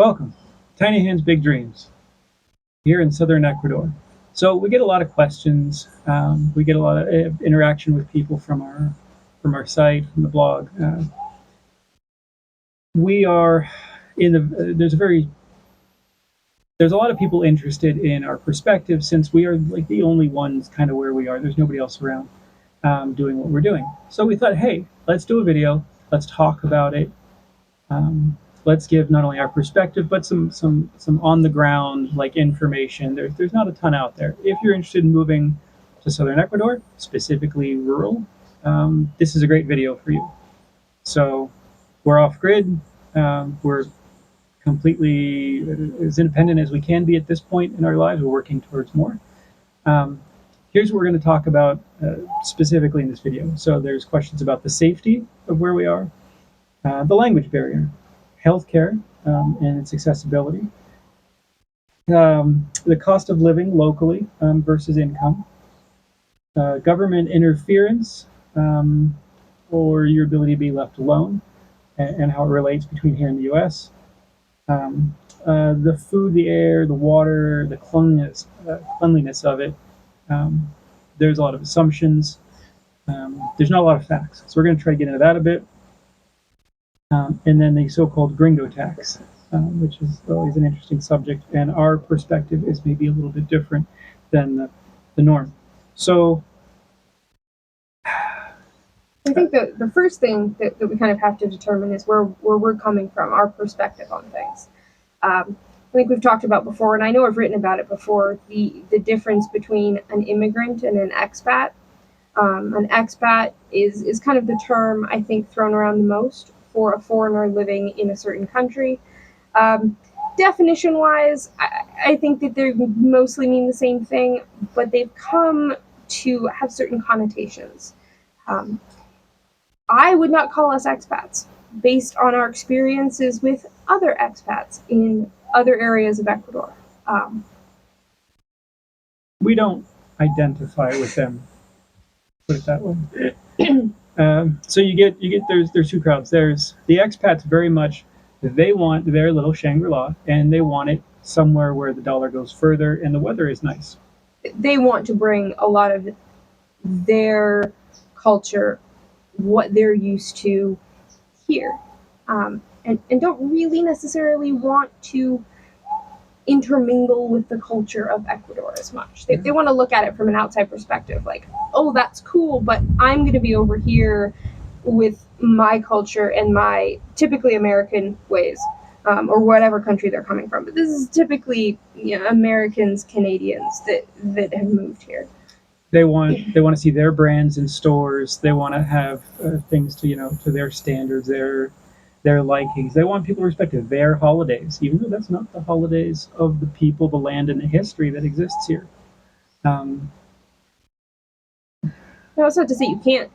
Welcome, Tiny Hands, Big Dreams, here in southern Ecuador. So we get a lot of questions. We get a lot of interaction with people from our site, from the blog. We are in the there's a lot of people interested in our perspective since we are like the only ones kind of where we are. There's nobody else around doing what we're doing. So we thought, hey, let's do a video. Let's talk about it. Let's give not only our perspective, but some on the ground like information. There's not a ton out there. If you're interested in moving to southern Ecuador, specifically rural, this is a great video for you. So we're off grid. We're completely as independent as we can be at this point in our lives. We're working towards more. Here's what we're going to talk about specifically in this video. So there's questions about the safety of where we are, the language barrier, healthcare and its accessibility, the cost of living locally versus income, government interference or your ability to be left alone, and how it relates between here and the U.S., the food, the air, the water, the cleanliness of it. There's a lot of assumptions. There's not a lot of facts. So we're going to try to get into that a bit. And then the so-called Gringo Tax, which is always an interesting subject, and our perspective is maybe a little bit different than the norm. So I think the first thing that we kind of have to determine is where we're coming from, our perspective on things. I think we've talked about before, and I know I've written about it before, the difference between an immigrant and an expat. An expat is kind of the term I think thrown around the most for a foreigner living in a certain country. Definition-wise, I think that they mostly mean the same thing, but they've come to have certain connotations. I would not call us expats based on our experiences with other expats in other areas of Ecuador. We don't identify with them, put it that way. So you get there's two crowds. There's the expats, very much they want their little Shangri-La, and they want it somewhere where the dollar goes further and the weather is nice. They want to bring a lot of their culture, what they're used to here, and don't really necessarily want to intermingle with the culture of Ecuador as much. They want to look at it from an outside perspective, like, oh, that's cool, but I'm going to be over here with my culture and my typically American ways, or whatever country they're coming from. But this is typically, Americans, Canadians that have moved here. They want to see their brands in stores. They want to have things to their standards, their likings. They want people to respect their holidays, even though that's not the holidays of the people, the land, and the history that exists here. I also have to say, you can't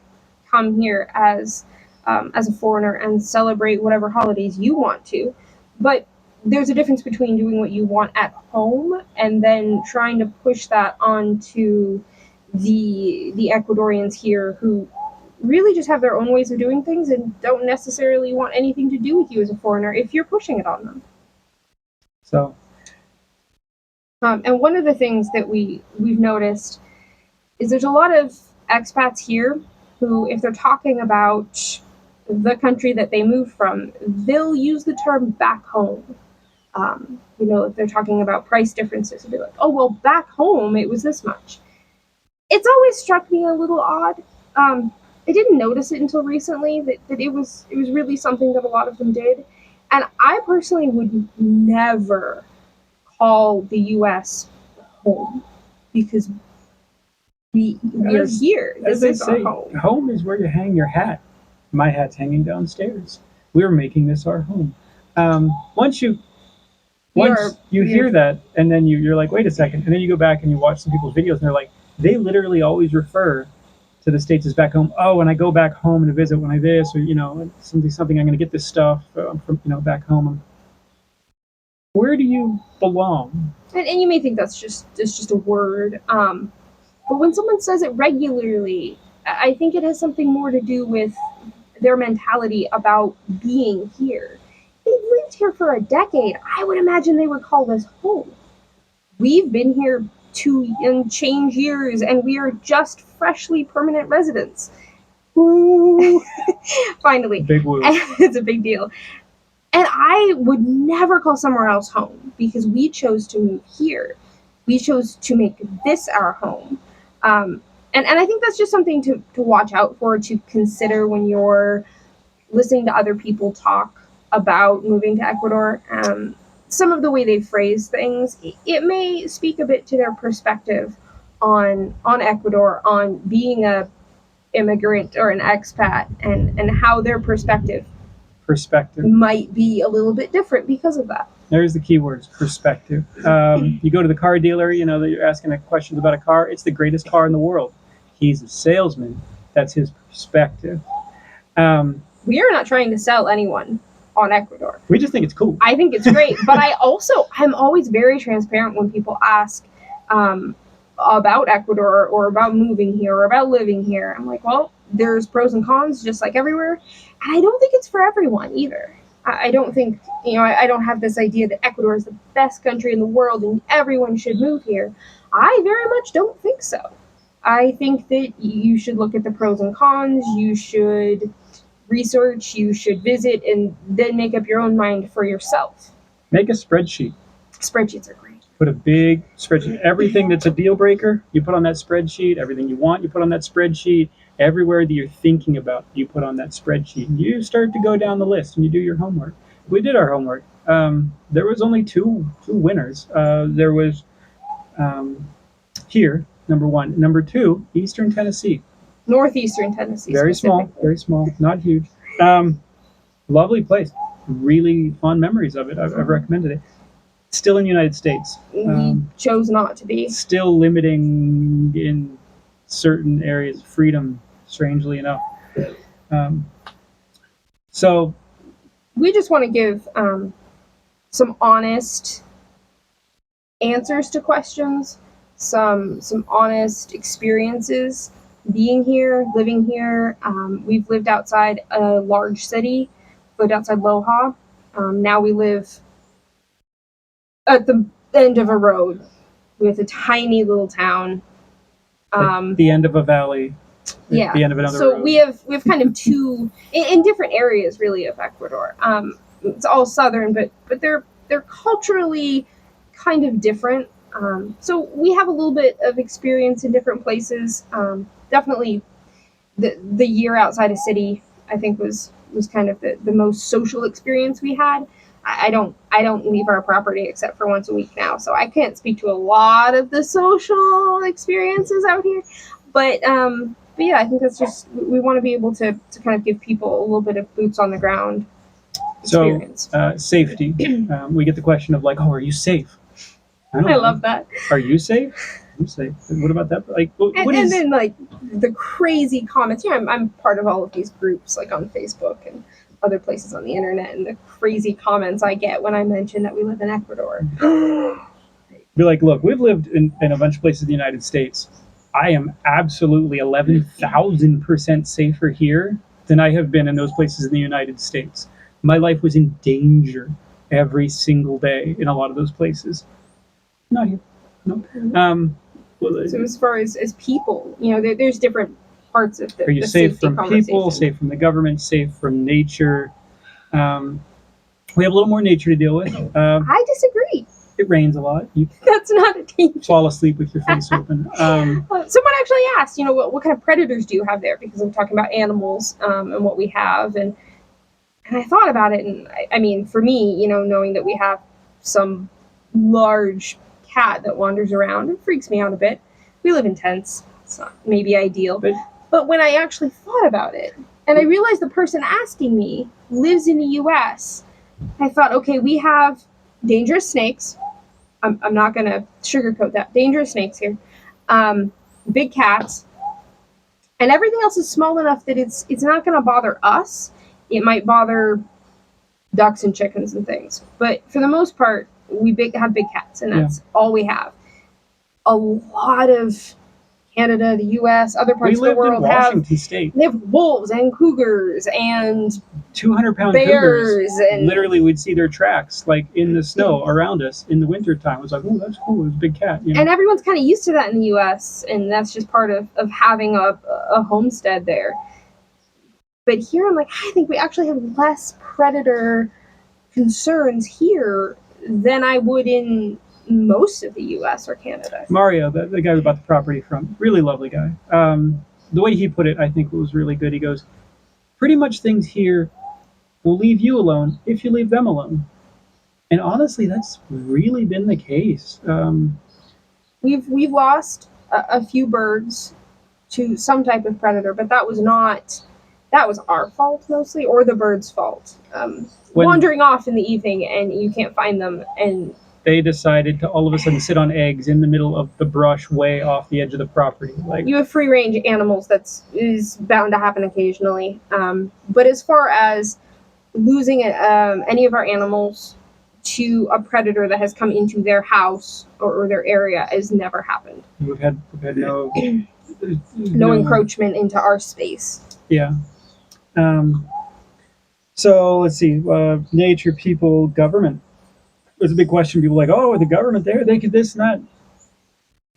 come here as a foreigner and celebrate whatever holidays you want to, but there's a difference between doing what you want at home and then trying to push that onto the Ecuadorians here who really just have their own ways of doing things and don't necessarily want anything to do with you as a foreigner if you're pushing it on them. So, and one of the things that we've noticed is there's a lot of expats here who, if they're talking about the country that they moved from, they'll use the term back home. If they're talking about price differences, they'll be like, oh, well, back home it was this much. It's always struck me a little odd. I didn't notice it until recently that it was really something that a lot of them did. And I personally would never call the U.S. home because we're here. This is our home. Home is where you hang your hat. My hat's hanging downstairs. We're making this our home. Once you hear that, and then you're like, wait a second, and then you go back and you watch some people's videos, and they're like, they literally always refer to the States as back home. Oh, when I go back home to visit, when I this, or something, I'm going to get this stuff from back home. Where do you belong? And you may think that's just a word, but when someone says it regularly, I think it has something more to do with their mentality about being here. They've lived here for a decade, I would imagine they would call this home. We've been here 2 and change years, and we are just freshly permanent residents. Woo! Finally. Big woo. It's a big deal. And I would never call somewhere else home because we chose to move here. We chose to make this our home. And I think that's just something to watch out for, to consider when you're listening to other people talk about moving to Ecuador. Some of the way they phrase things, it may speak a bit to their perspective on Ecuador, on being a immigrant or an expat, and how their perspective might be a little bit different because of that. There's the key words, perspective. You go to the car dealer, that you're asking questions about a car. It's the greatest car in the world. He's a salesman. That's his perspective. We are not trying to sell anyone on Ecuador. We just think it's cool. I think it's great, but I'm always very transparent when people ask about Ecuador or about moving here or about living here. I'm like, well, there's pros and cons just like everywhere. And I don't think it's for everyone either. I don't think, I don't have this idea that Ecuador is the best country in the world and everyone should move here. I very much don't think so. I think that you should look at the pros and cons. You should research, you should visit, and then make up your own mind for yourself. Make a spreadsheet. Spreadsheets are great. Put a big spreadsheet. Everything that's a deal breaker, you put on that spreadsheet. Everything you want, you put on that spreadsheet. Everywhere that you're thinking about, you put on that spreadsheet. You start to go down the list and you do your homework. We did our homework. There was only two winners. There was here, number one. Number two, Eastern Tennessee. Northeastern Tennessee. Very small, not huge. Lovely place. Really fond memories of it. I've recommended it. Still in the United States. We chose not to be. Still limiting in certain areas freedom, strangely enough. So we just want to give some honest answers to questions, some honest experiences being here, living here. We've lived outside a large city, lived outside Loja. Now we live at the end of a road with a tiny little town. At the end of a valley. Yeah. The end of another so road. we have kind of two in different areas really of Ecuador. It's all southern, but they're culturally kind of different. So we have a little bit of experience in different places. Definitely the year outside a city, I think was kind of the most social experience we had. I don't leave our property except for once a week now, so I can't speak to a lot of the social experiences out here. But yeah, I think that's just, we want to be able to kind of give people a little bit of boots on the ground experience. So safety. We get the question of like, oh, are you safe? I love that. Are you safe? I'm safe. What about that? Like, and then like the crazy comments. Yeah, I'm part of all of these groups like on Facebook and other places on the internet, and the crazy comments I get when I mention that we live in Ecuador. Be like, look, we've lived in a bunch of places in the United States. I am absolutely 11,000% safer here than I have been in those places in the United States. My life was in danger every single day in a lot of those places. Not here. No. So as far as people, there's different parts of the. Are you the safe from conversation. people, safe from the government, safe from nature? We have a little more nature to deal with. I disagree. It rains a lot. You That's not a danger. fall asleep with your face open. Someone actually asked, what kind of predators do you have there? Because I'm talking about animals and what we have. And I thought about it. And I mean, for me, knowing that we have some large cat that wanders around, it freaks me out a bit. We live in tents. It's not maybe ideal. But when I actually thought about it, and I realized the person asking me lives in the U.S., I thought, okay, we have dangerous snakes. I'm not going to sugarcoat that. Dangerous snakes here. Big cats. And everything else is small enough that it's not going to bother us. It might bother ducks and chickens and things. But for the most part, we have big cats, and that's all we have. A lot of Canada, the U.S., other We parts of the lived in world have Washington State. they have wolves and cougars and 200-pound bears cougars. and Literally, we'd see their tracks like in the snow around us in the wintertime. It was like, oh, that's cool. It was a big cat. You know? and everyone's kind of used to that in the U.S., and that's just part of having a homestead there. But here, I'm like, I think we actually have less predator concerns here than I would in most of the U.S. or Canada. Mario, the guy we bought the property from, really lovely guy. The way he put it, I think, was really good. He goes, pretty much things here will leave you alone if you leave them alone. And honestly, that's really been the case. We've lost a few birds to some type of predator, but that was our fault mostly, or the bird's fault. Wandering off in the evening and you can't find them, and they decided to all of a sudden sit on eggs in the middle of the brush way off the edge of the property. Like, you have free range animals, is bound to happen occasionally. But as far as losing any of our animals to a predator that has come into their house or their area has never happened. We've had no encroachment into our space. Yeah. So let's see. Nature, people, government. There's a big question. People are like, oh, the government there, they could this and that.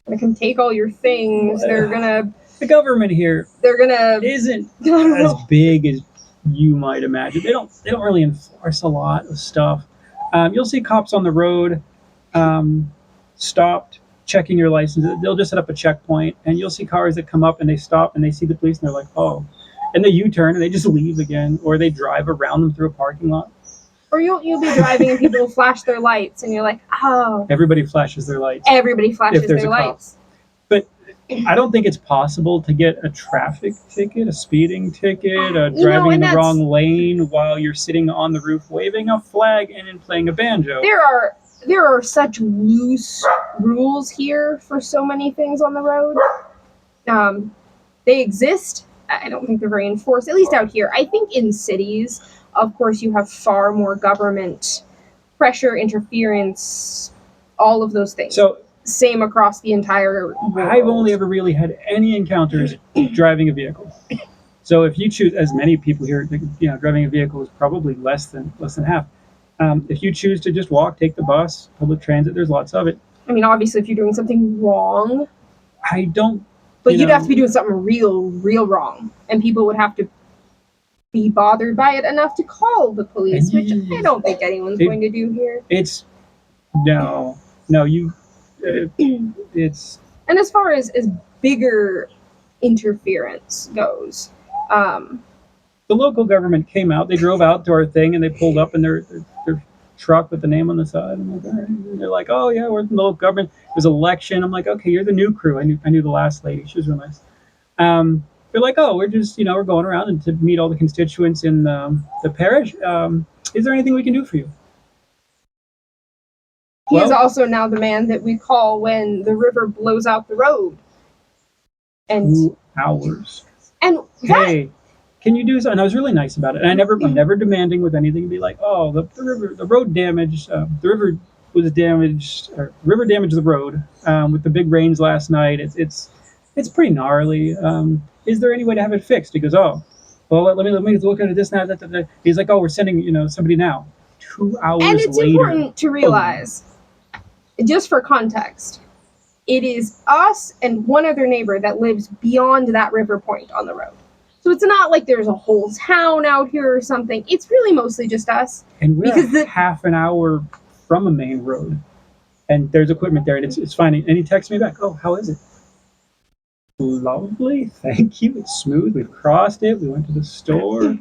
They can take all your things. The government here isn't as big as you might imagine. They don't really enforce a lot of stuff. You'll see cops on the road, stopped checking your license. They'll just set up a checkpoint, and you'll see cars that come up and they stop and they see the police and they're like, oh, and they U-turn and they just leave again, or they drive around them through a parking lot. Or you'll be driving and people will flash their lights and you're like, oh. Everybody flashes their lights. Everybody flashes their lights. But I don't think it's possible to get a traffic ticket, a speeding ticket, driving in the wrong lane while you're sitting on the roof waving a flag and playing a banjo. There are such loose rules here for so many things on the road. They exist. I don't think they're very enforced, at least out here. I think in cities, of course, you have far more government pressure, interference, all of those things. So same across the entire world. I've only ever really had any encounters driving a vehicle. So if you choose, as many people here, driving a vehicle is probably less than half. If you choose to just walk, take the bus, public transit, there's lots of it. I mean, obviously, if you're doing something wrong, I don't. But you'd have to be doing something real wrong, and people would have to be bothered by it enough to call the police, which I don't think anyone's going to do here. It's And as far as bigger interference goes, the local government came out. They drove out to our thing and they pulled up in their truck with the name on the side. I'm like, all right. And they're like, oh yeah, we're the local government. It was election. I'm like, okay, you're the new crew. I knew the last lady. She was real nice. They're like, oh, we're just we're going around and to meet all the constituents in the parish. Is there anything we can do for you? He is also now the man that we call when the river blows out the road. And 2 hours. And hey, can you do something? And I was really nice about it. And I'm never demanding with anything to be like, oh, the road damaged. The river was damaged. Or river damaged the road with the big rains last night. It's pretty gnarly. Is there any way to have it fixed? He goes, oh, well, let me look at this now. He's like, oh, we're sending somebody now. 2 hours later. And it's important to realize, just for context, it is us and one other neighbor that lives beyond that river point on the road. So it's not like there's a whole town out here or something. It's really mostly just us. And we're half an hour from a main road. And there's equipment there, and it's fine. And he texts me back, oh, how is it? Lovely, thank you. It's smooth. We've crossed it. We went to the store.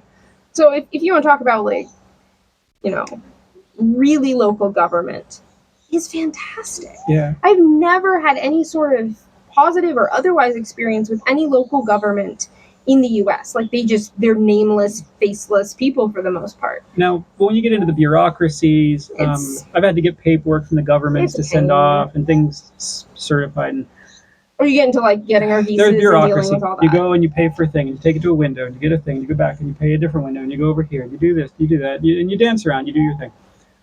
So if you want to talk about really local government, is fantastic. Yeah. I've never had any sort of positive or otherwise experience with any local government in the U.S. Like they're nameless, faceless people for the most part. Now, when you get into the bureaucracies, I've had to get paperwork from the governments to send off and things certified. Or you get into getting our visas and dealing with all that. You go and you pay for a thing, and you take it to a window, and you get a thing, you go back and you pay a different window, and you go over here, and you do this, you do that, and you dance around, you do your thing.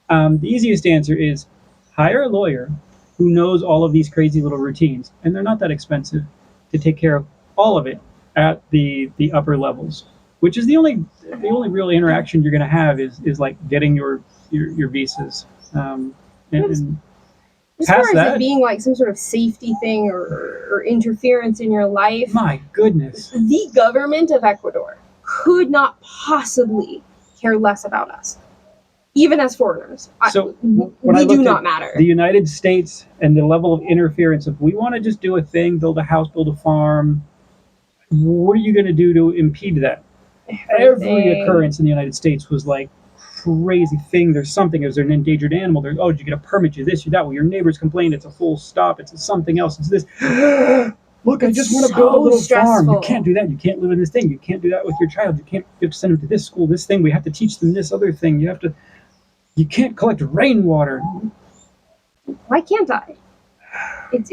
The easiest answer is hire a lawyer who knows all of these crazy little routines, and they're not that expensive to take care of all of it at the upper levels, which is the only real interaction you're going to have is like getting your visas. And As past far as that, it being like some sort of safety thing or interference in your life, my goodness, the government of Ecuador could not possibly care less about us, even as foreigners. So when I We do looked not at matter. the United States and the level of interference, if we want to just do a thing, build a house, build a farm, what are you going to do to impede that? Every Everything. occurrence in the United States was like crazy thing. There's something. Is there an endangered animal? There's, oh, did you get a permit? You this, you that. Well, your neighbors complained. It's a full stop. It's something else. It's this. Look, I It's just want to so build a little farm. You stressful. can't do that. You can't live in this thing. You can't do that with your child. You have to send them to this school, this thing. We have to teach them this other thing. You can't collect rainwater. Why can't I? It's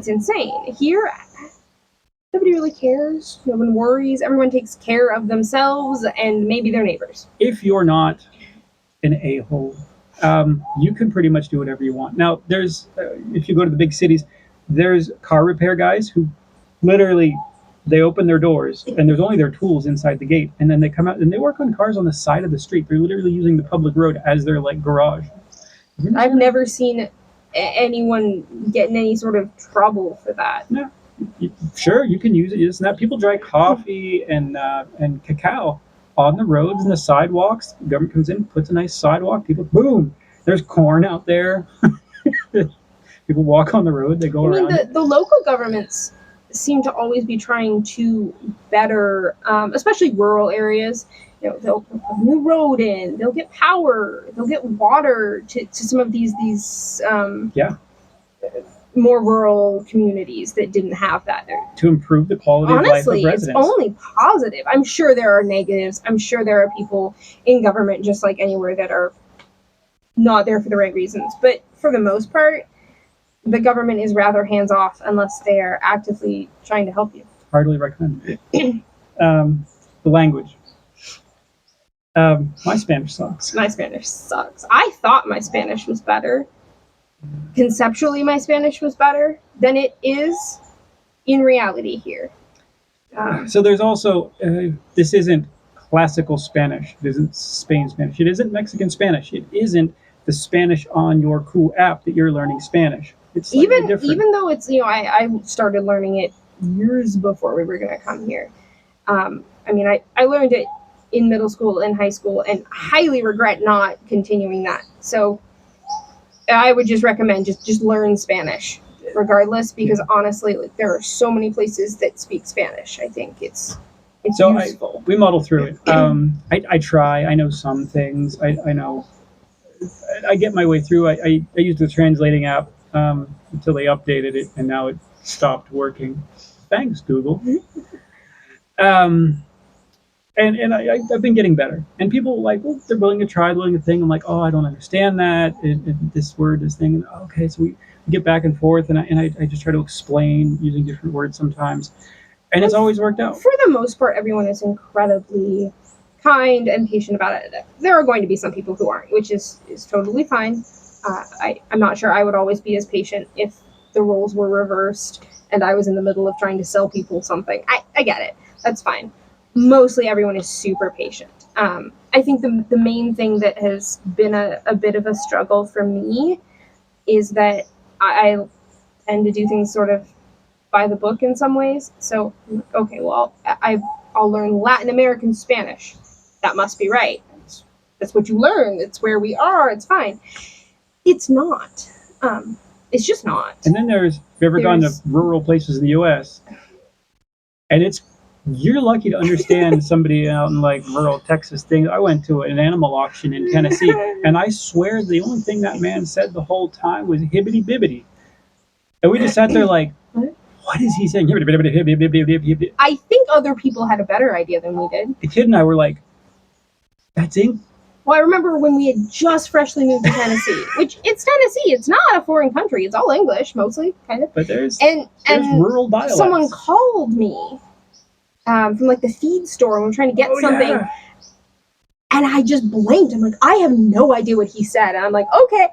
insane. Here, nobody really cares. No one worries. Everyone takes care of themselves and maybe their neighbors. If you're not an a-hole, you can pretty much do whatever you want. Now, there's if you go to the big cities, there's car repair guys who literally they open their doors and there's only their tools inside the gate, and then they come out and they work on cars on the side of the street. They're literally using the public road as their like garage. I've never seen anyone get in any sort of trouble for that. No, sure, you can use it. It's not people dry coffee and cacao on the roads and the sidewalks. The government comes in, puts a nice sidewalk. People, boom, there's corn out there. People walk on the road. They go around. The local governments seem to always be trying to better, especially rural areas. You know, they'll put a new road in. They'll get power. They'll get water to some of these more rural communities that didn't have that. To improve the quality of life Honestly, of it's residents. only positive. I'm sure there are negatives. I'm sure there are people in government, just like anywhere, that are not there for the right reasons. But for the most part, the government is rather hands-off unless they are actively trying to help you. Hardly recommend it. The language. My Spanish sucks. My Spanish sucks. I thought my Spanish was better. Conceptually, my Spanish was better than it is in reality here. So there's also, this isn't classical Spanish. It isn't Spain Spanish. It isn't Mexican Spanish. It isn't the Spanish on your cool app that you're learning Spanish. It's even different. though it's, I started learning it years before we were going to come here. I learned it in middle school and high school and highly regret not continuing that. So I would just recommend just learn Spanish regardless, because honestly, like, there are so many places that speak Spanish. I think it's So useful. we muddle through it. I try. I know some things. I know. I get my way through. I used the translating app until they updated it, and now it stopped working. Thanks, Google. And I've been getting better. And people like, well, they're willing to try, willing to think. I'm like, oh, I don't understand that. This word, this thing. And, okay, so we get back and forth, and I just try to explain using different words sometimes. And it's always worked out. For the most part, everyone is incredibly kind and patient about it. There are going to be some people who aren't, which is totally fine. I'm not sure I would always be as patient if the roles were reversed and I was in the middle of trying to sell people something. I get it. That's fine. Mostly everyone is super patient. I think the main thing that has been a bit of a struggle for me is that I tend to do things sort of by the book in some ways. So, okay, well, I'll learn Latin American Spanish. That must be right. That's what you learn. It's where we are. It's fine. It's not. It's just not. And then have you ever gone to rural places in the U.S. and you're lucky to understand somebody out in like rural Texas thing. I went to an animal auction in Tennessee, and I swear the only thing that man said the whole time was hibbity bibbity, and we just sat there like, what is he saying? I think other people had a better idea than we did. The kid and I were like, that's English. Well, I remember when we had just freshly moved to Tennessee, which it's Tennessee. It's not a foreign country. It's all English, mostly, kind of. But there's and rural dialects. Someone called me from like the feed store and we're trying to get something. Yeah. And I just blinked. I'm like, I have no idea what he said. And I'm like, okay,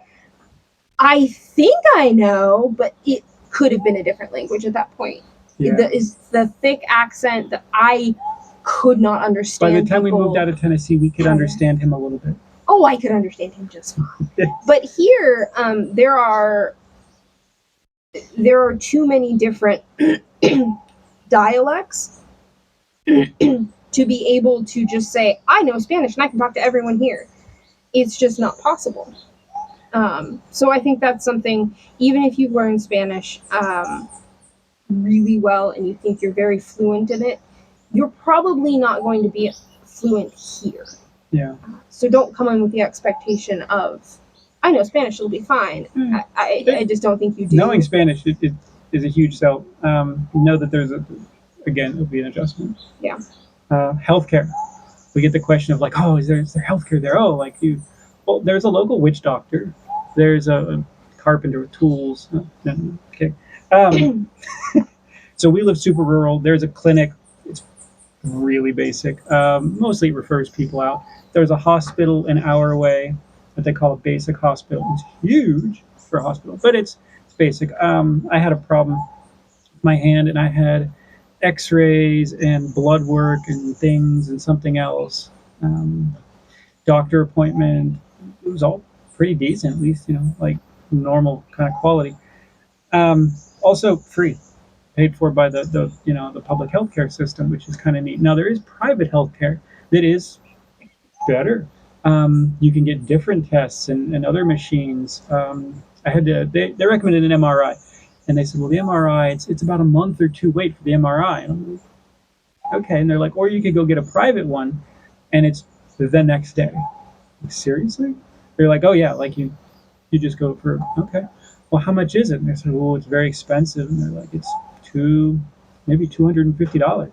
I think I know, but it could have been a different language at that point. Yeah. The thick accent that I could not understand. By the time we moved out of Tennessee, we could understand him a little bit. Oh, I could understand him just fine. But here, there are too many different dialects to be able to just say, I know Spanish and I can talk to everyone here. It's just not possible. So I think that's something, even if you've learned Spanish really well and you think you're very fluent in it, you're probably not going to be fluent here. Yeah. So don't come in with the expectation of, I know Spanish, it'll be fine. I just don't think you do. Knowing Spanish it is a huge sell. Know that there's it'll be an adjustment. Yeah. Healthcare. We get the question of like, oh, is there healthcare there? Oh, like well, there's a local witch doctor. There's a carpenter with tools. No, okay. So we live super rural. There's a clinic. It's really basic. Mostly it refers people out. There's a hospital an hour away, what they call a basic hospital. It's huge for a hospital, but it's basic. I had a problem with my hand, and I had X-rays and blood work and things and something else. Doctor appointment. It was all pretty decent, at least like normal kind of quality. Also free, paid for by the public healthcare system, which is kind of neat. Now there is private healthcare that is better. You can get different tests and other machines. I had they recommended an MRI, and they said, well, the MRI it's about a month or two wait for the MRI. And I'm like, okay, and they're like, or you could go get a private one, and it's the next day. Like, seriously? They're like, oh yeah, like you just go for okay. Well, how much is it? And I said, well, it's very expensive. And they're like, it's maybe $250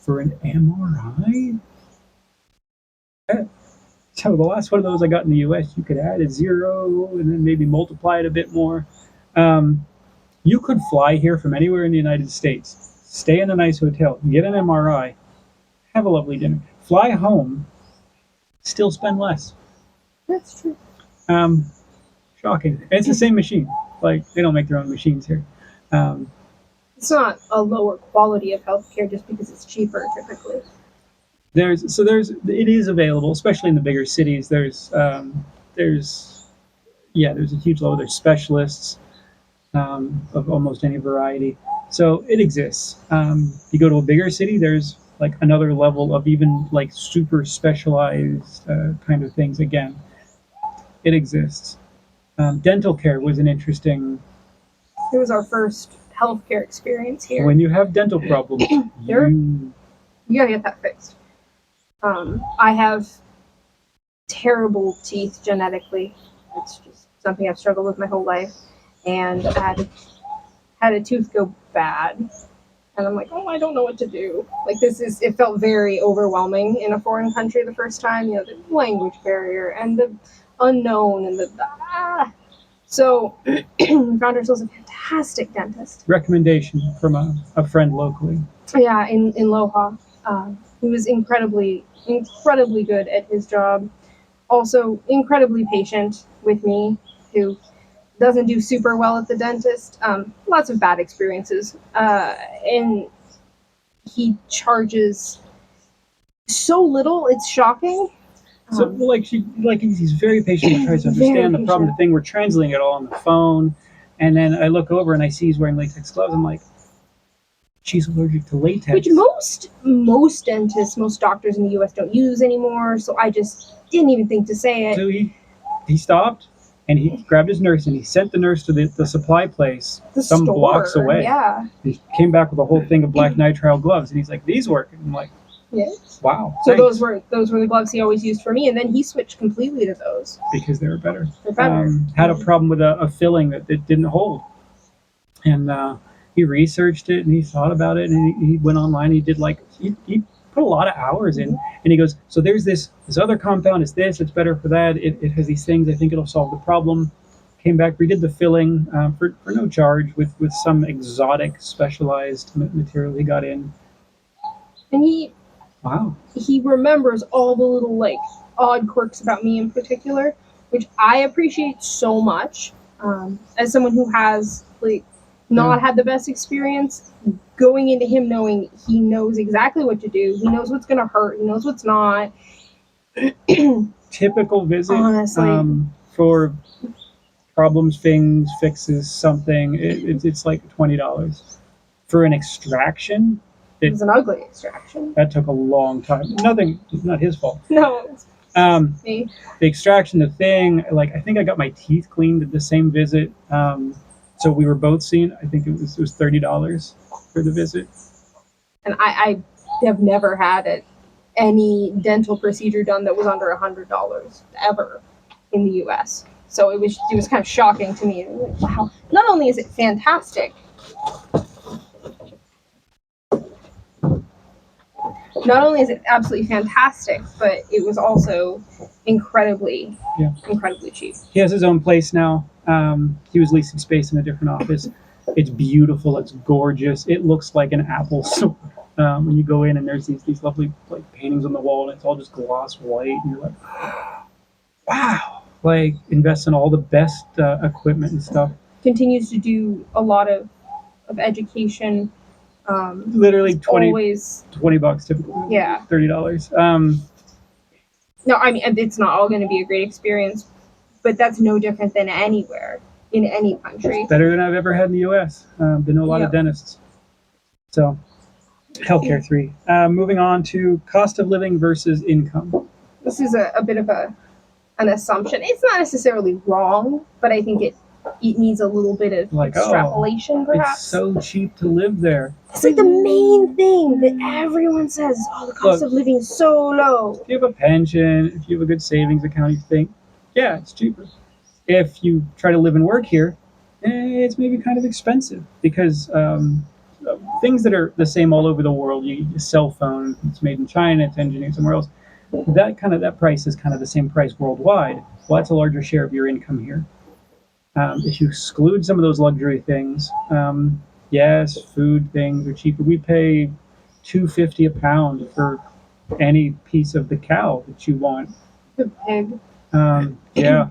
for an MRI. Yeah. So the last one of those I got in the U.S., you could add a zero and then maybe multiply it a bit more. You could fly here from anywhere in the United States, stay in a nice hotel, get an MRI, have a lovely dinner, fly home, still spend less. That's true. Shocking. And it's the same machine. Like, they don't make their own machines here. It's not a lower quality of healthcare just because it's cheaper, typically. It is available, especially in the bigger cities. There's a huge level. There's specialists of almost any variety. So it exists. You go to a bigger city, there's like another level of even like super specialized kind of things. Again, it exists. Dental care was an interesting. It was our first healthcare experience here. When you have dental problems, you gotta get that fixed. I have terrible teeth genetically. It's just something I've struggled with my whole life, and I had a tooth go bad, and I'm like, oh, I don't know what to do. Like, it felt very overwhelming in a foreign country the first time. The language barrier and the unknown and So we found ourselves a fantastic dentist. Recommendation from a friend locally. Yeah, in Loja. He was incredibly good at his job. Also incredibly patient with me, who doesn't do super well at the dentist. Lots of bad experiences. And he charges so little, it's shocking. So he's very patient and tries to understand the problem. The thing, we're translating it all on the phone, and then I look over and I see he's wearing latex gloves. I'm like, she's allergic to latex. Which most dentists, most doctors in the U.S. don't use anymore. So I just didn't even think to say it. So he stopped and he grabbed his nurse and he sent the nurse to the supply place some blocks away. Yeah. He came back with a whole thing of black nitrile gloves, and he's like, "These work." And I'm like, yes. Wow. So thanks. those were the gloves he always used for me, and then he switched completely to those because they were better. They're better. Had a problem with a filling that it didn't hold, and he researched it and he thought about it, and he went online. He did he put a lot of hours in, and he goes, so there's this other compound. It's better for that. It has these things. I think it'll solve the problem. Came back, redid the filling for no charge with some exotic specialized material he got in. And he remembers all the little odd quirks about me in particular, which I appreciate so much. As someone who has not had the best experience, going into him knowing he knows exactly what to do, he knows what's going to hurt, he knows what's not. Typical visit, Honestly. for problems, things, fixes, something. It's like $20 for an extraction. It was an ugly extraction. That took a long time. Nothing, not his fault. No, The extraction, the thing, like I think I got my teeth cleaned at the same visit. So we were both seen. I think it was $30 for the visit. And I have never had any dental procedure done that was under $100 ever in the U.S. So it was kind of shocking to me. Wow! Not only is it fantastic, absolutely fantastic, but it was also incredibly cheap. He has his own place now. He was leasing space in a different office. It's beautiful. It's gorgeous. It looks like an Apple store. When you go in and there's these lovely like paintings on the wall and it's all just gloss white and you're like, wow! Like invest in all the best equipment and stuff. Continues to do a lot of education. Literally 20 bucks typically. Yeah. $30. No, I mean it's not all going to be a great experience, but that's no different than anywhere in any country. It's better than I've ever had in the U.S. Been to a lot of dentists. So, healthcare 3. Moving on to cost of living versus income. This is a bit of an assumption. It's not necessarily wrong, but I think it needs a little bit of extrapolation, perhaps. It's so cheap to live there. It's like the main thing that everyone says, the cost of living is so low. If you have a pension, if you have a good savings account, you think, yeah, it's cheaper. If you try to live and work here, it's maybe kind of expensive because things that are the same all over the world, your cell phone, it's made in China, it's engineered somewhere else, that price is kind of the same price worldwide. Well, that's a larger share of your income here. If you exclude some of those luxury things, yes, food things are cheaper. We pay $2.50 a pound for any piece of the cow that you want. The pig. Yeah.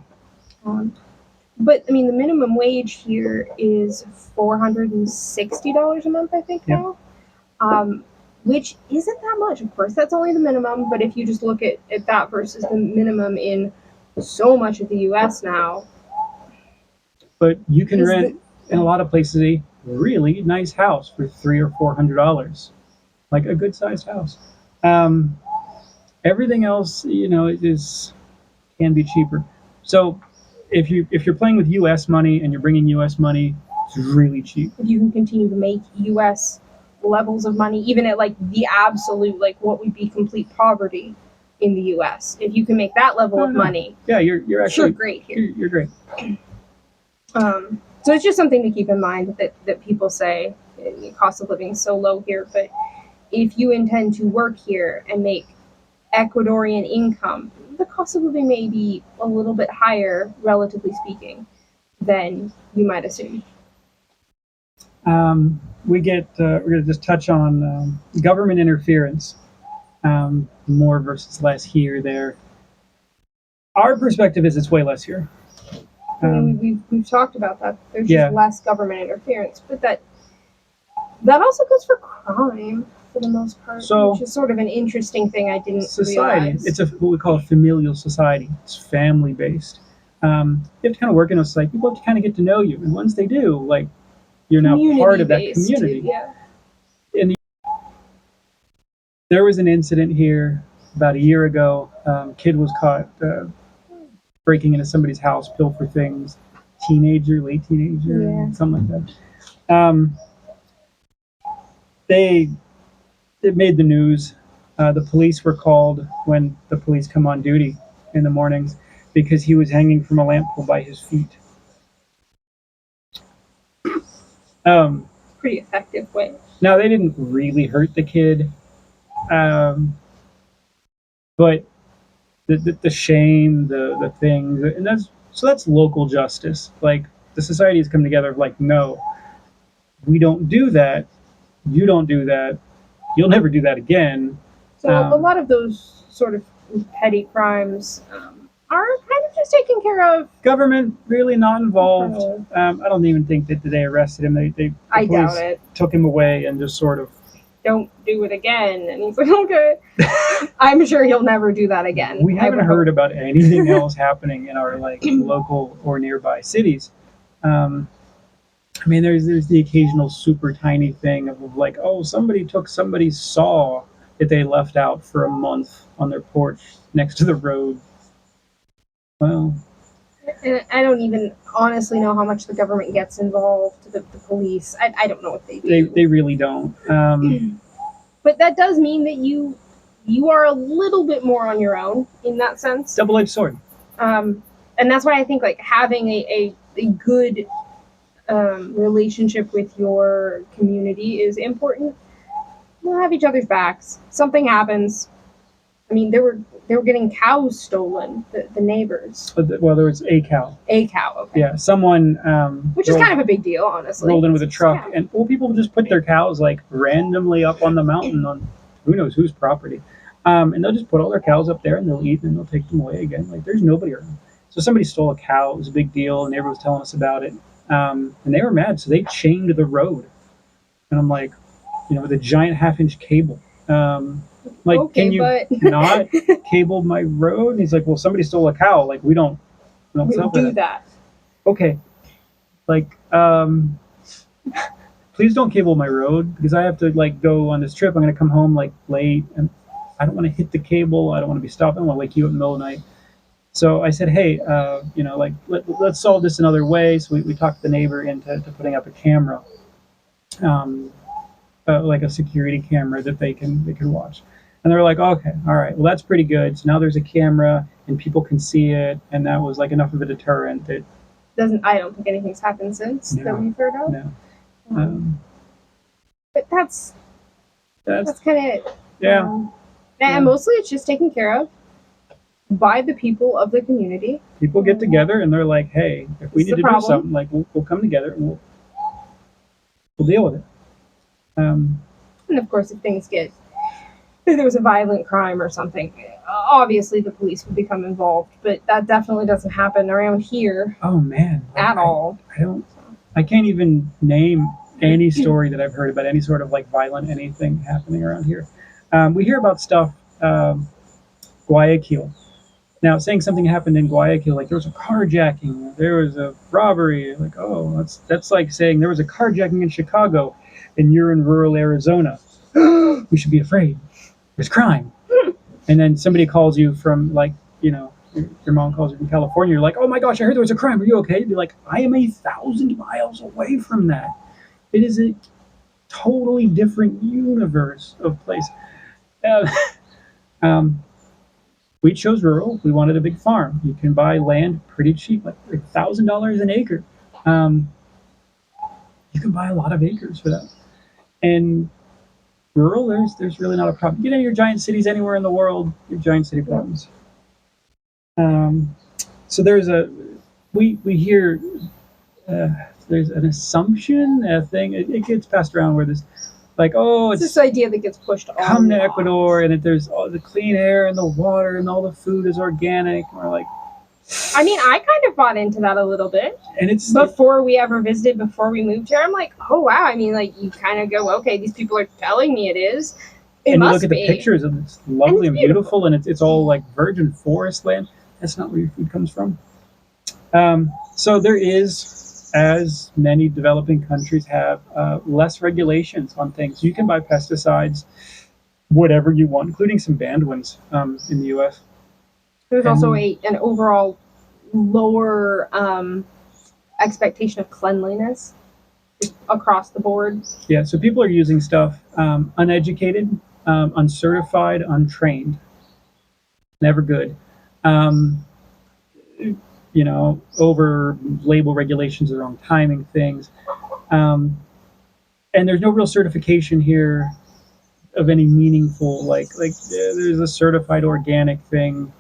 But I mean, the minimum wage here is $460 a month, I think now, which isn't that much. Of course, that's only the minimum. But if you just look at that versus the minimum in so much of the U.S. now. But you can rent in a lot of places a really nice house for $300 or $400, like a good sized house. Everything else, can be cheaper. So if you're playing with U.S. money and you're bringing U.S. money, it's really cheap. If you can continue to make U.S. levels of money, even at like the absolute, like what would be complete poverty in the U.S. If you can make that level of money, you're actually great here. You're great. So it's just something to keep in mind that people say the cost of living is so low here. But if you intend to work here and make Ecuadorian income, the cost of living may be a little bit higher, relatively speaking, than you might assume. We're going to just touch on government interference, more versus less here, there. Our perspective is it's way less here. I mean, we've talked about that. There's just less government interference, but that also goes for crime for the most part, which is sort of an interesting thing I didn't realize. It's what we call a familial society. It's family based. You have to kind of work in a society. People have to kind of get to know you, and once they do, like you're now part of that community. There was an incident here about a year ago. Kid was caught breaking into somebody's house, pilfer things, late teenager, something like that. It made the news. The police were called when the police come on duty in the mornings because he was hanging from a lamp pole by his feet. Pretty effective way. Now, they didn't really hurt the kid, but the shame, the things, and that's local justice. Like the society has come together of like, no, we don't do that. You don't do that. You'll never do that again. So a lot of those sort of petty crimes are kind of was taken care of. Government really not involved. Okay. I don't even think that they arrested him. The I police doubt it. took him away and just sort of. Don't do it again. And he's like, okay. I'm sure he'll never do that again. We haven't heard about anything else happening in our like local or nearby cities. I mean, there's the occasional super tiny thing of like, oh, somebody took somebody's saw that they left out for a month on their porch next to the road. Well, And I don't even honestly know how much the government gets involved, the police. I don't know what they do. they really don't. But that does mean that you are a little bit more on your own in that sense. Double-edged sword. And that's why I think like having a good relationship with your community is important. We'll have each other's backs. Something happens. I mean, they were getting cows stolen. The neighbors. Well, there was a cow. A cow. Okay. Yeah, someone. Which is kind of a big deal, honestly. Rolled in with a truck, Yeah. and well, people just put their cows like randomly up on the mountain on who knows whose property, and they'll just put all their cows up there and they'll eat and they'll take them away again. Like there's nobody around. So somebody stole a cow. It was a big deal, and everyone was telling us about it. And they were mad, so they chained the road. And I'm like, with a giant half-inch cable. Like, Okay, can you not cable my road? And he's like, well, somebody stole a cow. Like, we don't sell do that. Okay. Like, please don't cable my road because I have to like go on this trip. I'm gonna come home like late, and I don't want to hit the cable. I don't want to be stopped. I don't want to wake you up in the middle of the night. So I said, hey, like let's solve this another way. So we talked the neighbor into putting up a camera, like a security camera that they can watch. And they're like, okay, all right, well that's pretty good. So now there's a camera and people can see it, and that was like enough of a deterrent that. I don't think anything's happened since that we've heard of. No. But that's kind of yeah. And mostly it's just taken care of by the people of the community. People get together and they're like, hey, if we need to do something, like we'll come together and we'll deal with it. And of course, if there was a violent crime or something, obviously the police would become involved. But that definitely doesn't happen around here. Oh man, at all. I can't even name any story that I've heard about any sort of like violent anything happening around here. We hear about stuff, Guayaquil. Now, saying something happened in Guayaquil, like there was a carjacking, there was a robbery, like, oh, that's like saying there was a carjacking in Chicago and you're in rural Arizona. We should be afraid. There's crime. And then somebody calls you from like, your mom calls you from California. You're like, oh my gosh, I heard there was a crime. Are you okay? You'd be like, I am 1,000 miles away from that. It is a totally different universe of place. We chose rural. We wanted a big farm. You can buy land pretty cheap, like $1,000 an acre. You can buy a lot of acres for that. And rural, there's really not a problem. Get into your giant cities anywhere in the world, your giant city problems. So we hear there's an assumption, a thing. It gets passed around where this. Like, oh, it's this idea that gets pushed on. Come to Ecuador, and there's all the clean air and the water and all the food is organic. And we're like, I mean, I kind of bought into that a little bit. And it's before we ever visited, before we moved here, I'm like, oh wow. I mean, like you kind of go, okay, these people are telling me it is. And you look at the pictures, and it's lovely and beautiful, and it's all like virgin forest land. That's not where your food comes from. So there is. As many developing countries have, less regulations on things. You can buy pesticides, whatever you want, including some banned ones in the U.S. There's also an overall lower expectation of cleanliness across the board. Yeah, so people are using stuff uneducated, uncertified, untrained. Never good. Over label regulations, the wrong timing things. And there's no real certification here of any meaningful, like there's a certified organic thing.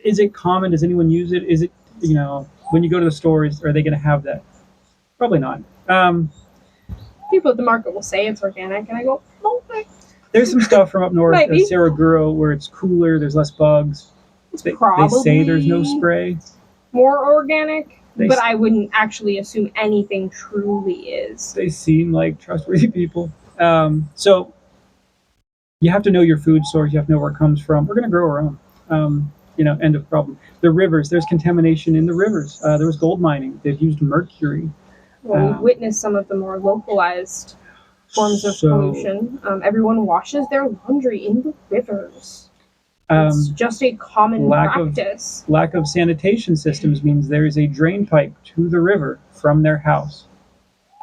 Is it common? Does anyone use it? Is it, when you go to the stores, are they going to have that? Probably not. People at the market will say it's organic, and I go, okay. There's some stuff from up north, Saraguro, where it's cooler, there's less bugs. They say there's no spray. more organic, They but s- I wouldn't actually assume anything truly is. they seem like trustworthy people. So you have to know your food source. You have to know where it comes from. We're going to grow our own. End of problem. The rivers. There's contamination in the rivers. There was gold mining. They've used mercury. Well, we've witnessed some of the more localized forms of pollution. Everyone washes their laundry in the rivers. It's just a common practice. Lack of sanitation systems means there is a drain pipe to the river from their house,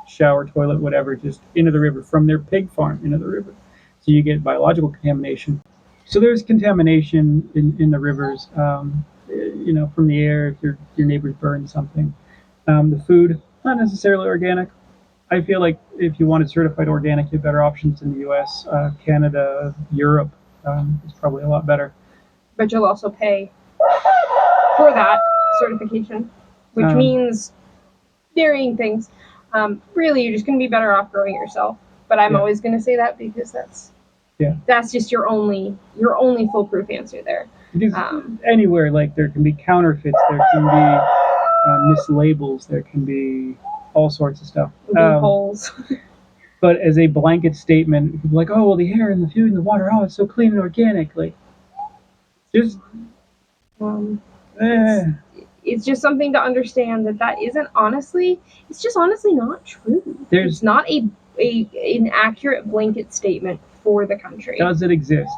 shower, toilet, whatever, just into the river, from their pig farm into the river. So you get biological contamination. So there's contamination in the rivers, from the air if your neighbors burn something. The food, not necessarily organic. I feel like if you wanted certified organic, you have better options in the U.S., Canada, Europe. Is probably a lot better. But you'll also pay for that certification, which means varying things. Really, you're just going to be better off growing it yourself. But I'm always going to say that because that's just your only foolproof answer there. Because anywhere, like there can be counterfeits, there can be mislabels, there can be all sorts of stuff. Loopholes. But as a blanket statement, people are like, oh, well, the air and the food and the water, oh, it's so clean and organic. Like, just it's just something to understand that isn't honestly, it's just honestly not true. It's not an accurate blanket statement for the country. Does it exist?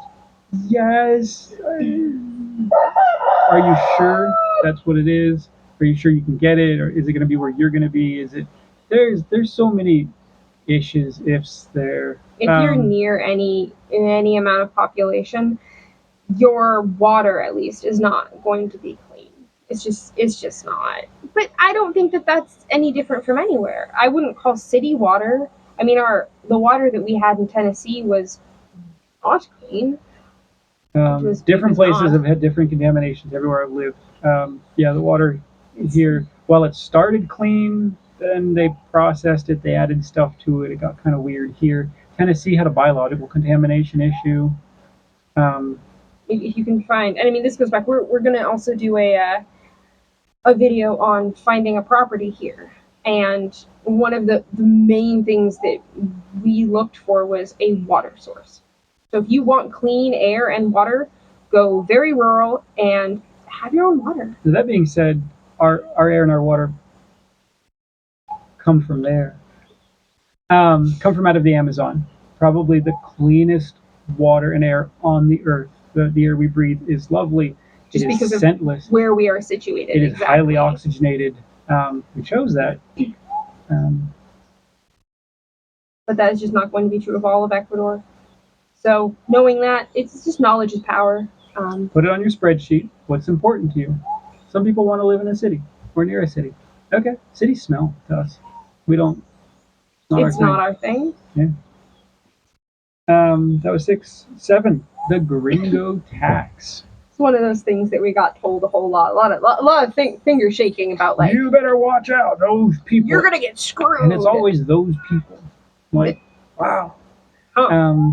Yes. Are you sure that's what it is? Are you sure you can get it, or is it going to be where you're going to be? Is it? There's so many issues, ifs there. If you're near any amount of population, your water at least is not going to be clean. It's just not. But I don't think that that's any different from anywhere. I wouldn't call city water. I mean, the water that we had in Tennessee was not clean. Different places have had different contaminations everywhere I've lived. The water here, while it started clean, then they processed it, they added stuff to it. It got kind of weird here. Tennessee had a biological contamination issue. If you can find, and I mean, this goes back. We're going to also do a video on finding a property here, and one of the main things that we looked for was a water source. So if you want clean air and water, go very rural and have your own water. That being said, our air and our water come from there. Come from out of the Amazon. Probably the cleanest water and air on the earth. The air we breathe is lovely. Just because scentless. Of where we are situated. It is highly oxygenated. We chose that. But that is just not going to be true of all of Ecuador. So knowing that, it's just knowledge is power. Put it on your spreadsheet. What's important to you? Some people want to live in a city or near a city. Okay, cities smell to us. We don't. It's not our thing. Yeah. That was 6, 7. The Gringo Tax. It's one of those things that we got told a whole lot. A lot of finger shaking about, like, you better watch out, those people. You're gonna get screwed. And it's always those people. Like, wow.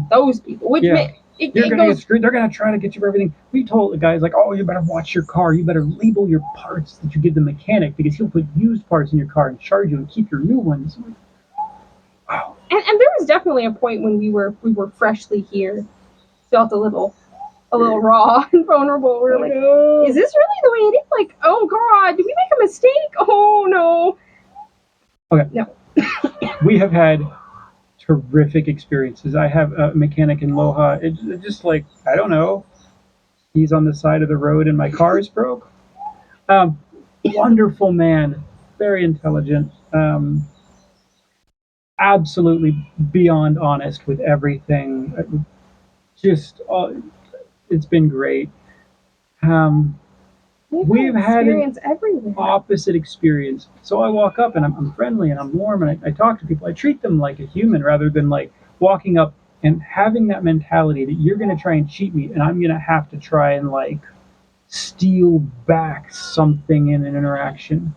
Those people. Which you're gonna get screwed. They're gonna try to get you for everything. We told the guys, like, oh, you better watch your car. You better label your parts that you give the mechanic, because he'll put used parts in your car and charge you and keep your new ones. Wow. And there was definitely a point when we were freshly here, felt a little raw and vulnerable. We were like, is this really the way it is? Like, oh God, did we make a mistake? Oh no. Okay. No. We have had terrific experiences. I have a mechanic in Loja. It's just like, I don't know. He's on the side of the road and my car is broke. Wonderful man, very intelligent. Absolutely beyond honest with everything. Just, it's been great. We've had an opposite experience. So I walk up and I'm friendly and I'm warm and I talk to people. I treat them like a human rather than like walking up and having that mentality that you're going to try and cheat me and I'm going to have to try and like steal back something in an interaction.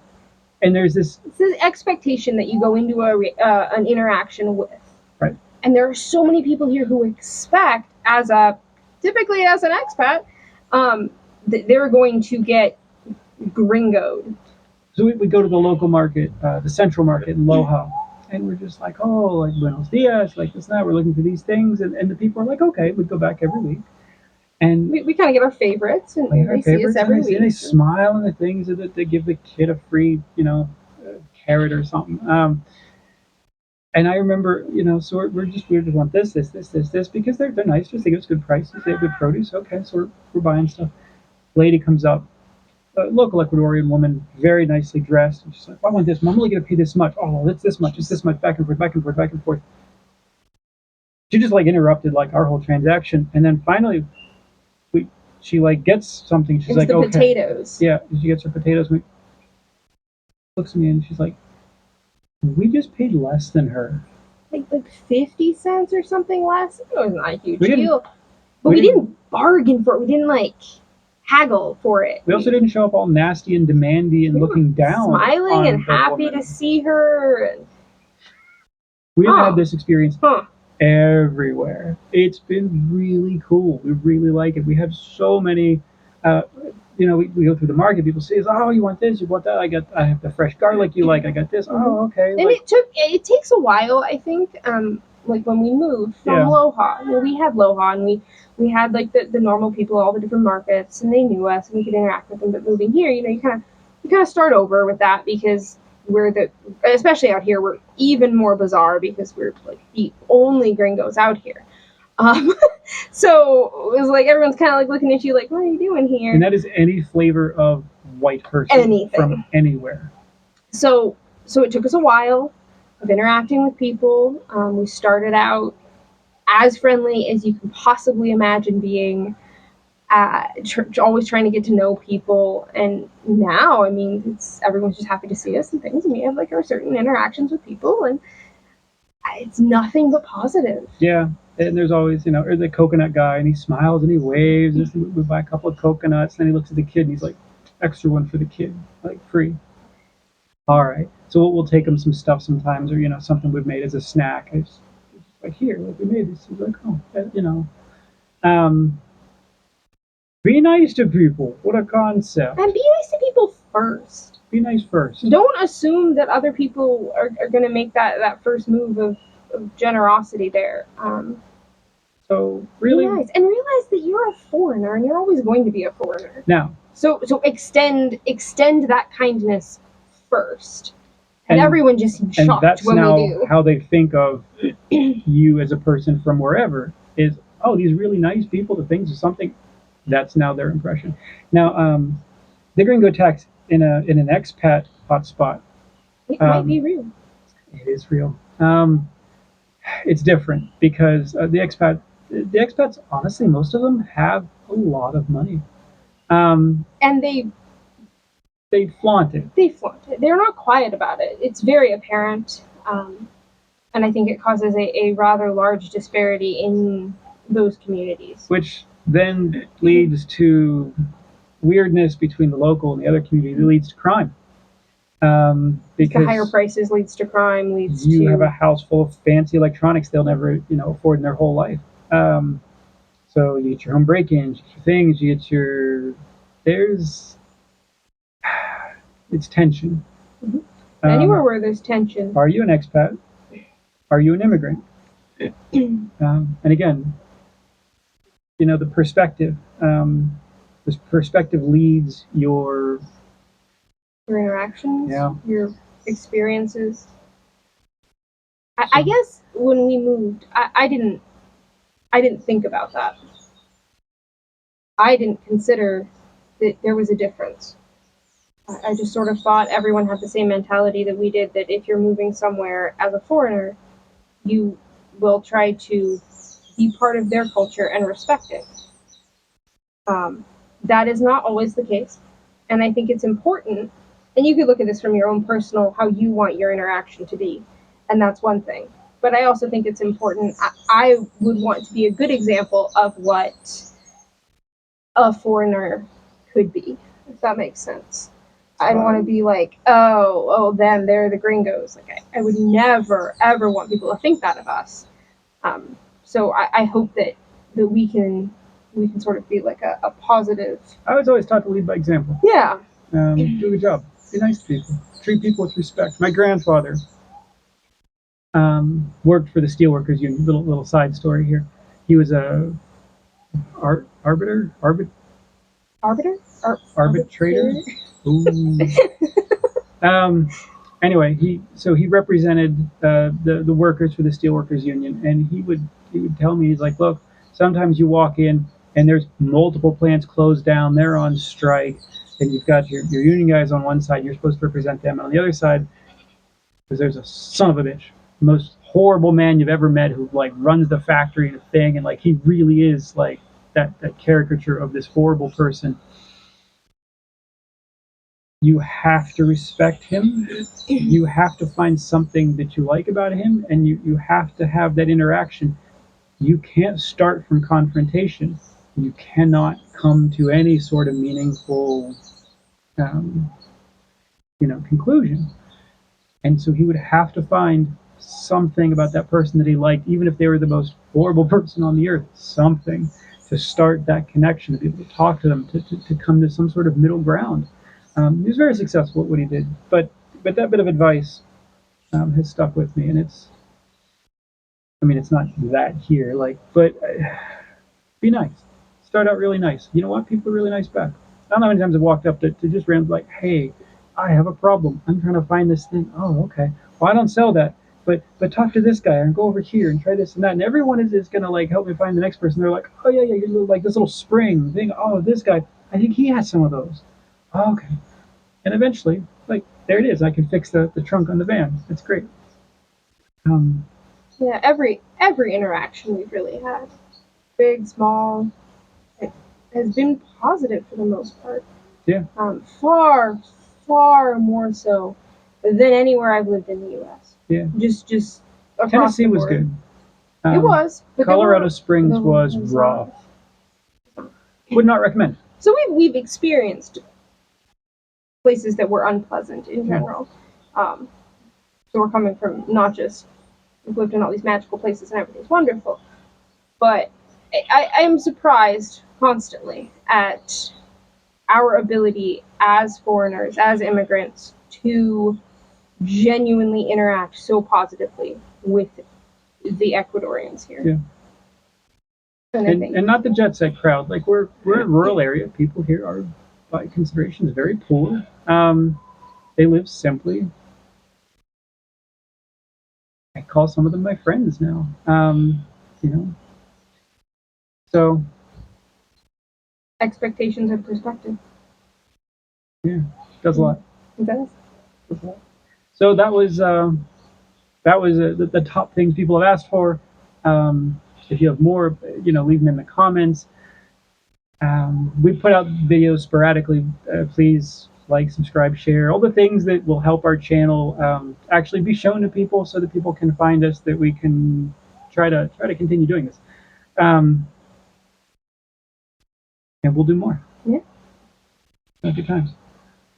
And there's this expectation that you go into an interaction with. Right. And there are so many people here who expect, typically as an expat, that they're going to get gringoed. So we go to the local market, the central market in Loja, and we're just like, oh, like buenos dias, like this and that. We're looking for these things, and the people are like, okay, we'd go back every week, and We kind of get our favorites, and we get our they see us favorites, every and week. they smile, and the things that they give the kid a free, carrot or something. And I remember, so we just want this because they're nice to us. They give us good prices. They have good produce. Okay, so we're buying stuff. Lady comes up, a local Ecuadorian woman, very nicely dressed. And she's like, I want this. I'm only going to pay this much. Oh, it's this much. It's this much. Back and forth, back and forth, back and forth. She just like interrupted like our whole transaction, and then finally, she like gets something. She's It's like, the okay, potatoes. yeah. She gets her potatoes. We looks at me and she's like, we just paid less than her. Like 50 cents or something less. It was not a huge We didn't- deal. But we didn't bargain for it. We didn't like haggle for it. We also didn't show up all nasty and demandy and We were looking down. smiling on and the happy woman. to see her. And, We have had this experience huh. everywhere. It's been really cool. We really like it. We have so many. We go through the market. People say, "Oh, you want this? You want that? I have the fresh garlic you like. I got this. Oh, okay." And it takes a while, I think. Like when we moved from Loja, we had Loja, and we had like the normal people, all the different markets, and they knew us, and we could interact with them. But moving here, you kind of start over with that because especially out here, we're even more bizarre because we're like the only gringos out here. So it was like everyone's kind of like looking at you like, what are you doing here? And that is any flavor of white person from anywhere. So it took us a while of interacting with people. We started out as friendly as you can possibly imagine being, always trying to get to know people. And now, I mean, everyone's just happy to see us and things. And we have like our certain interactions with people, and it's nothing but positive. Yeah. And there's always, or the coconut guy, and he smiles and he waves. And we buy a couple of coconuts, and then he looks at the kid and he's like, extra one for the kid, like free. All right. So we'll take him some stuff sometimes, or something we've made as a snack. It's like, here, like we made this. He's like, be nice to people. What a concept. And be nice to people first. Be nice first. Don't assume that other people are going to make that first move of generosity there. So really, be nice and realize that you're a foreigner, and you're always going to be a foreigner. Now, so extend that kindness first, and everyone just seems shocked that's when now we do. How they think of you as a person from wherever is, oh, these really nice people. The things or something. That's now their impression. Now, the Gringo Tax in an expat hotspot. It might be real. It is real. It's different because the expats, honestly, most of them have a lot of money. And they flaunt it. They flaunt it. They're not quiet about it. It's very apparent. And I think it causes a rather large disparity in those communities. Which then leads to weirdness between the local and the other community. It leads to crime. Because the higher prices leads to crime, you have a house full of fancy electronics they'll never, afford in their whole life. So you get your home break-ins, you get your things, you get it's tension. Mm-hmm. Anywhere where there's tension. Are you an expat? Are you an immigrant? And again, the perspective. This perspective leads your interactions, your experiences. I guess when we moved, I didn't think about that. I didn't consider that there was a difference. I just sort of thought everyone had the same mentality that we did, that if you're moving somewhere as a foreigner, you will try to be part of their culture and respect it. That is not always the case. And I think it's important, and you could look at this from your own personal, how you want your interaction to be. And that's one thing. But I also think it's important. I would want to be a good example of what a foreigner could be, if that makes sense. I don't want to be like, them, they're the gringos. Like I would never, ever want people to think that of us. So I hope that we can sort of be like a positive. I was always taught to lead by example. Yeah. Do a good job. Be nice to people. Treat people with respect. My grandfather worked for the Steelworkers Union. Little side story here. He was a Arbiter? arbitrator. Ooh. Um, anyway, he represented the workers for the Steelworkers Union, and he would tell me, he's like, look, sometimes you walk in and there's multiple plants closed down, they're on strike, and you've got your union guys on one side, you're supposed to represent them, and on the other side, because there's a son of a bitch, most horrible man you've ever met who like runs the factory and thing, and like he really is like that caricature of this horrible person. You have to respect him. You have to find something that you like about him, and you have to have that interaction. You can't start from confrontation. You cannot come to any sort of meaningful, um, conclusion. And so he would have to find something about that person that he liked, even if they were the most horrible person on the earth, something to start that connection, to be able to talk to them, to come to some sort of middle ground. He was very successful at what he did, but that bit of advice has stuck with me, and it's not that here, like, but be nice. Start out really nice. You know what? People are really nice back. I don't know how many times I've walked up to just random, like, hey, I have a problem. I'm trying to find this thing. Oh, okay. Well, I don't sell that, but talk to this guy and go over here and try this and that. And everyone is gonna like help me find the next person. They're like, oh yeah, you're like this little spring thing. Oh, this guy, I think he has some of those. Oh, okay. And eventually, like, there it is. I can fix the trunk on the van. That's great. Um, Yeah, every interaction we've really had, big, small, it has been positive for the most part. yeah. Far, far more so than anywhere I've lived in the U.S. Yeah. Just across Tennessee the was board. good. It was, but Colorado Springs was rough. Would not recommend. So we've experienced places that were unpleasant in general. So we're coming from not just we've lived in all these magical places and everything's wonderful, but I am surprised constantly at our ability as foreigners, as immigrants, to genuinely interact so positively with the Ecuadorians here. Yeah. And not the jet set crowd. Like we're in a rural area. People here are, by considerations, very poor. They live simply. I call some of them my friends now. So expectations and perspective. Yeah, does a lot. It does. So that was the top things people have asked for. If you have more, leave them in the comments. We put out videos sporadically. Please like, subscribe, share, all the things that will help our channel actually be shown to people, so that people can find us, that we can try to continue doing this. And we'll do more. Yeah. Have good times.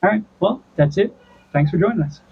All right. Well, that's it. Thanks for joining us.